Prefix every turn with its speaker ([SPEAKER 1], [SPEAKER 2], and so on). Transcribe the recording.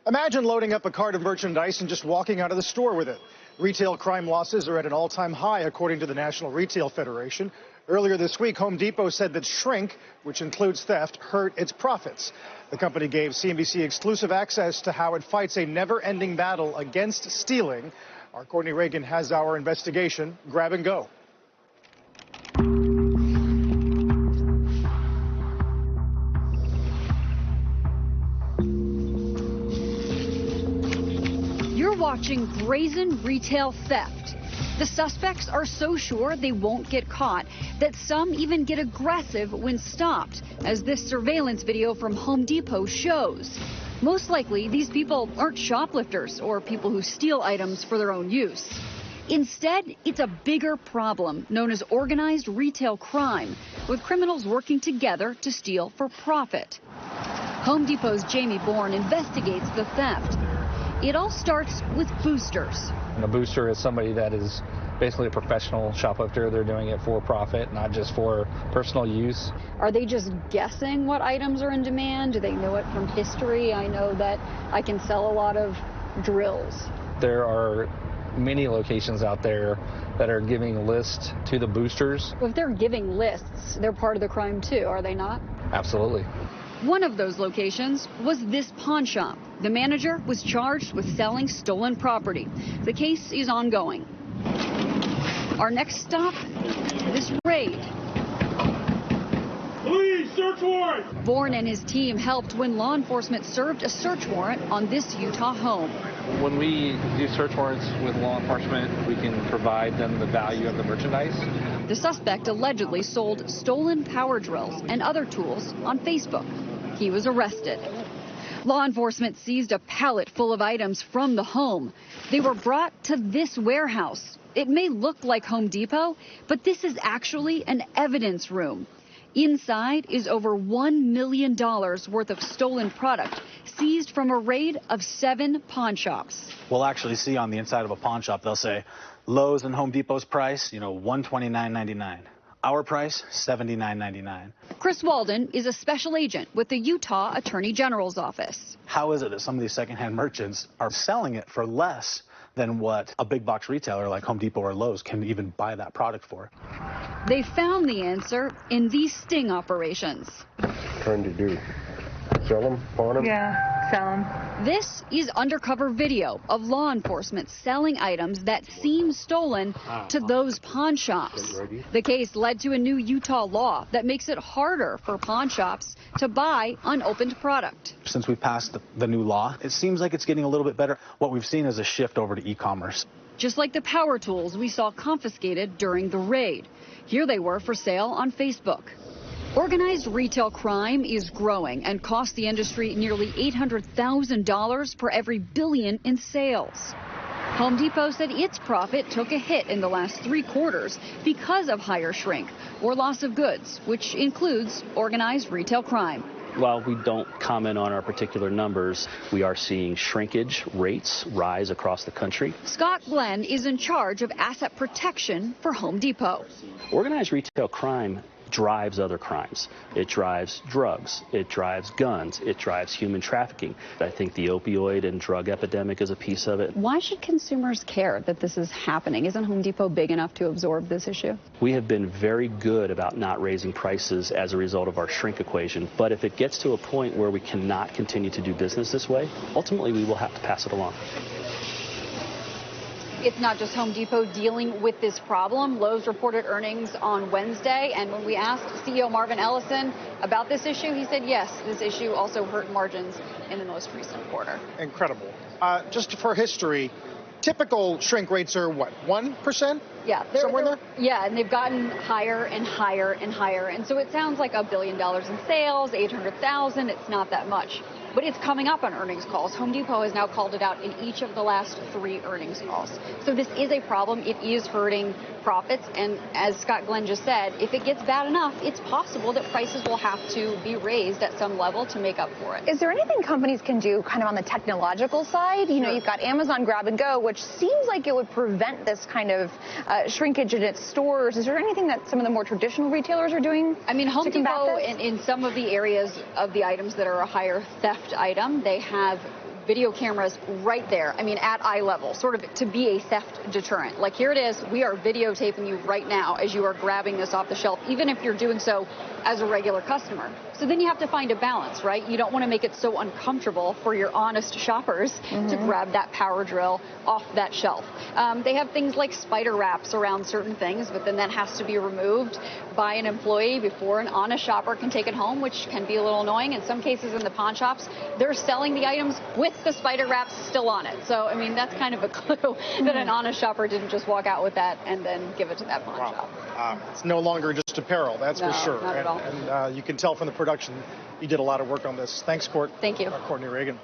[SPEAKER 1] Imagine loading up a cart of merchandise and just walking out of the store with it. Retail crime losses are at an all-time high, according to the National Retail Federation. Earlier this week, Home Depot said that shrink, which includes theft, hurt its profits. The company gave CNBC exclusive access to how it fights a never-ending battle against stealing. Our Courtney Reagan has our investigation. Grab and go.
[SPEAKER 2] You're watching brazen retail theft. The suspects are so sure they won't get caught that some even get aggressive when stopped, as this surveillance video from Home Depot shows. Most likely, these people aren't shoplifters or people who steal items for their own use. Instead, it's a bigger problem known as organized retail crime, with criminals working together to steal for profit. Home Depot's Jamie Bourne investigates the theft. It all starts with boosters.
[SPEAKER 3] And a booster is somebody that is basically a professional shoplifter. They're doing it for profit, not just for personal use.
[SPEAKER 2] Are they just guessing what items are in demand? Do they know it from history? I know that I can sell a lot of drills.
[SPEAKER 3] There are many locations out there that are giving lists to the boosters.
[SPEAKER 2] If they're giving lists, they're part of the crime too, are they not?
[SPEAKER 3] Absolutely.
[SPEAKER 2] One of those locations was this pawn shop. The manager was charged with selling stolen property. The case is ongoing. Our next stop, this raid.
[SPEAKER 4] Police, search warrant!
[SPEAKER 2] Bourne and his team helped when law enforcement served a search warrant on this Utah home.
[SPEAKER 3] When we do search warrants with law enforcement, we can provide them the value of the merchandise.
[SPEAKER 2] The suspect allegedly sold stolen power drills and other tools on Facebook. He was arrested. Law enforcement seized a pallet full of items from the home. They were brought to this warehouse. It may look like Home Depot, but this is actually an evidence room. Inside is over $1 million worth of stolen product seized from a raid of 7 pawn shops.
[SPEAKER 5] We'll actually see on the inside of a pawn shop, they'll say Lowe's and Home Depot's price, $129.99. Our price, $79.99.
[SPEAKER 2] Chris Walden is a special agent with the Utah Attorney General's office.
[SPEAKER 5] How is it that some of these secondhand merchants are selling it for less than what a big box retailer like Home Depot or Lowe's can even buy that product for?
[SPEAKER 2] They found the answer in these sting operations.
[SPEAKER 6] Trying to do? Sell them? Pawn them?
[SPEAKER 7] Yeah, sell them.
[SPEAKER 2] This is undercover video of law enforcement selling items that seem stolen to those pawn shops. The case led to a new Utah law that makes it harder for pawn shops to buy unopened product.
[SPEAKER 5] Since we passed the new law, it seems like it's getting a little bit better. What we've seen is a shift over to e-commerce.
[SPEAKER 2] Just like the power tools we saw confiscated during the raid. Here they were for sale on Facebook. Organized retail crime is growing and costs the industry nearly $800,000 per every billion in sales. Home Depot said its profit took a hit in the last 3 quarters because of higher shrink or loss of goods, which includes organized retail crime.
[SPEAKER 8] While we don't comment on our particular numbers, we are seeing shrinkage rates rise across the country.
[SPEAKER 2] Scott Glenn is in charge of asset protection for Home Depot.
[SPEAKER 8] Organized retail crime drives other crimes. It drives drugs, it drives guns, it drives human trafficking. I think the opioid and drug epidemic is a piece of it.
[SPEAKER 2] Why should consumers care that this is happening? Isn't Home Depot big enough to absorb this issue?
[SPEAKER 8] We have been very good about not raising prices as a result of our shrink equation, but if it gets to a point where we cannot continue to do business this way, ultimately we will have to pass it along.
[SPEAKER 2] It's not just Home Depot dealing with this problem. Lowe's reported earnings on Wednesday, and when we asked CEO Marvin Ellison about this issue, he said yes, this issue also hurt margins in the most recent quarter.
[SPEAKER 1] Incredible. Just for history, typical shrink rates are what, 1%?
[SPEAKER 2] Yeah,
[SPEAKER 1] somewhere there?
[SPEAKER 2] Yeah, and they've gotten higher and higher and higher. And so it sounds like $1 billion in sales, 800,000. It's not that much. But it's coming up on earnings calls. Home Depot has now called it out in each of the last 3 earnings calls. So this is a problem. It is hurting profits. And as Scott Glenn just said, if it gets bad enough, it's possible that prices will have to be raised at some level to make up for it.
[SPEAKER 7] Is there anything companies can do kind of on the technological side? You know, you've got Amazon Grab and Go, which seems like it would prevent this kind of shrinkage in its stores. Is there anything that some of the more traditional retailers are doing?
[SPEAKER 2] I mean, Home Depot, in some of the areas of the items that are a higher theft item, they have video cameras right there. I mean, at eye level, sort of to be a theft deterrent. Like, here it is. We are videotaping you right now as you are grabbing this off the shelf, even if you're doing so as a regular customer. So then you have to find a balance, right? You don't want to make it so uncomfortable for your honest shoppers to grab that power drill off that shelf. They have things like spider wraps around certain things, but then that has to be removed by an employee before an honest shopper can take it home, which can be a little annoying. In some cases in the pawn shops, they're selling the items with the spider wraps still on it. So, I mean, that's kind of a clue that an honest shopper didn't just walk out with that and then give it to that pawn shop.
[SPEAKER 1] It's no longer just apparel, that's for sure.
[SPEAKER 2] Not at all.
[SPEAKER 1] And you can tell from the production you did a lot of work on this. Thanks, Court.
[SPEAKER 2] Thank you.
[SPEAKER 1] Courtney Reagan.